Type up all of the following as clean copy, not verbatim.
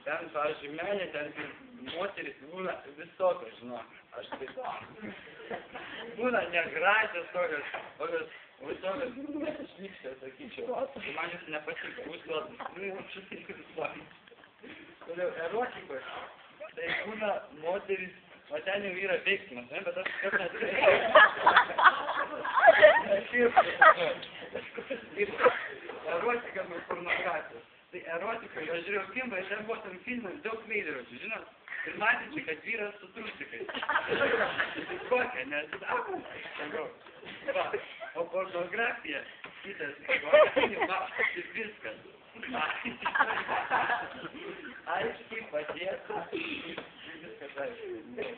ten, pavyzdžiui, menė, ten moteris būna visokios, žinok. Aš taip. Būna negražios tokios, visokios šlykščios, sakyčiau. Man jūs nepatiko, šitai visokios. Toliau, erotikos. Tai būna moteris, o ten jau yra veiksmas, ne? Bet aš kas erotika nuo pornografijos. Tai erotika, aš žiūrėjau filmą, ir ten buvo tam filmas daug veidrodžių, žinot? Ir matėsi, kad vyras su trusikais. Tai kokia, nes va, o pornografija, kitas, tai viskas. Aiškiai padėtų, viskas aiškiai.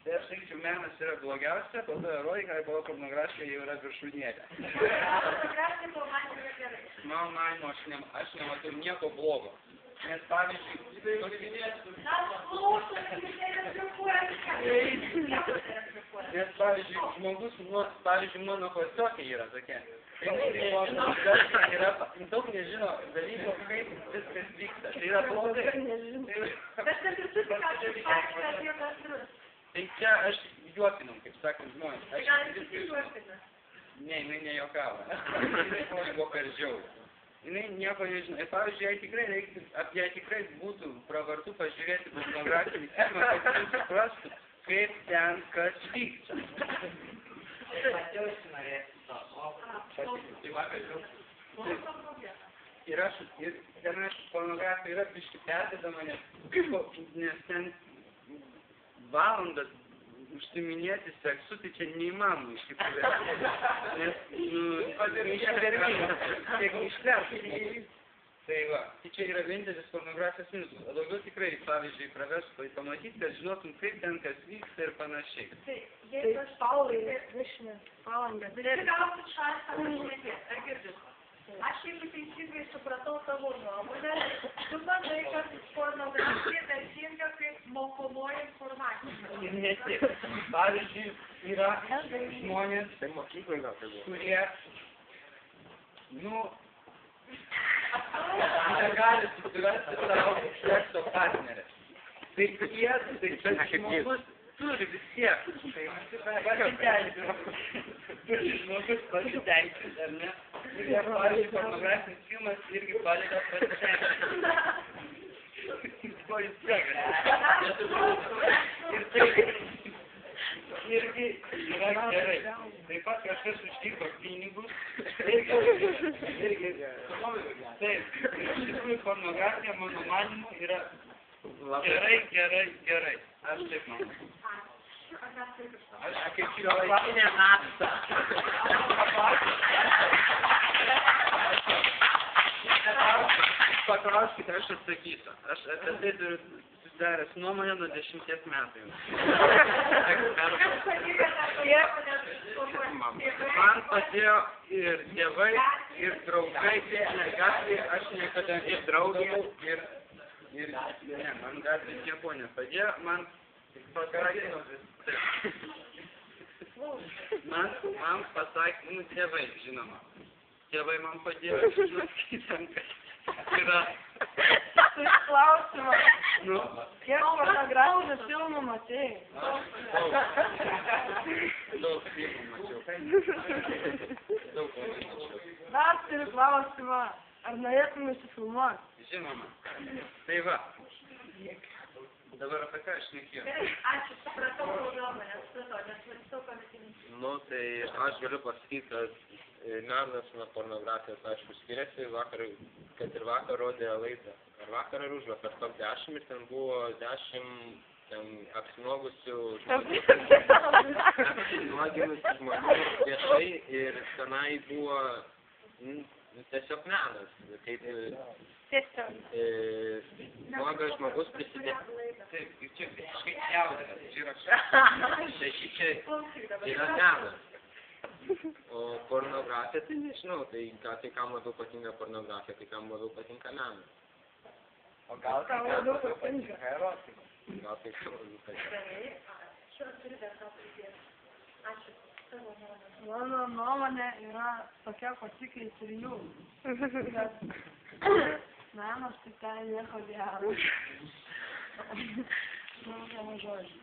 Tai aš sakyčiau, menas yra blogiausia, po to erotika, arba pornografija jau yra viršūnėlė. Pornografija to man yra gerai. Mano manimo, aš nematau nieko blogo. Nes pavyzdžiui, žmogus, pavyzdžiui, mano klasiokė yra tokia. Daug nežino dalyko, kaip viskas vyksta. Tai yra blogai. Tai čia aš juokinam, kaip sakant, žmonės. Ne, jinai nejuokavo. Jinai buvo per žiaurį. Jinai nieko nežino. Ir pavyzdžiui, jai tikrai būtų pravartu pažiūrėti pornografinį filmą, kad jis suprastų, kaip ten kas vyksta. Ir ten pornografija yra biški perdedama, nes ten valandas užsiminėti seksu, tai čia neįmanoma iš tikrųjų. Nes, tiek išlertų. Tai va, tai čia yra vienintelis pornografijos minusas. O daugiau tikrai, pavyzdžiui, pravestų pamatyti, kad žinotum, kaip ten kas vyksta ir panašiai. Tai jeigu aš Paulai, višnė, palangą. Tai gausit šansą pašnekėti, ar girdit? Aš jeigu teisingai supratau tavo nuomonę, tu manai, kad pornografija vertinga kaip mokomoji informacija. Ir ne tik. Pavyzdžiui, yra žmonės, kurie, negali susirasti savo sekso partnerę. Tai žmogus turi vis tiek. Žmogus pasiteisins, ar ne? Ir, pavyzdžiui, pornografinis filmas irgi padeda pasiteisinti. Ko jis seka? Ir tai irgi yra gerai. Taip pat kažkas uždirba pinigus. Irgi. Taip. Iš tikrųjų, pornografija, mano manymu, yra gerai. Aš taip manau. Aš kaip šiuolaikinė nafta. Paklauskite, aš atsakysiu. Aš apie tai turiu susidaręs nuomonę nuo 10 metų. Man padėjo ir tėvai, ir draugai, aš niekada ir draugė, ir ne, man gatvės nieko nepadėjo, man pasakė, man pasakė, tėvai, žinoma. Tėvai man padėjo, žinokit, kas yra. Tai klausimas. Kiek pornografinių filmų matėjai? Daug filmų mačiau. Dar turiu klausimą. Ar norėtum nusifilmuoti? Žinoma. Tai va. Dabar apie ką aš nekėjau? Gerai, ačiū, supratau nuomonę, nesvarstau panašiai. Tai aš galiu pasakyti, kad menas nuo pornografijos, aišku, skiriasi, kad ir vakar rodė laidą. Ar vakar ar užvakar, top 10 ir ten buvo 10 apsinuogusių žmonių viešai ir tenai buvo tiesiog menas. Nuogas žmogus prisidėjo. Taip, čia visiškai jaudinasi. Tai čia yra menas. O pornografija, tai nežinau, tai kam labiau patinka pornografija, tai kam labiau patinka menas. O gal tai labiau patinka erotika? Gal tai labiau patinka. Ačiū. Mano nuomonė yra tokia pati kaip ir jų. menas, tai ten nieko gero. Nu, vienu žodžiu.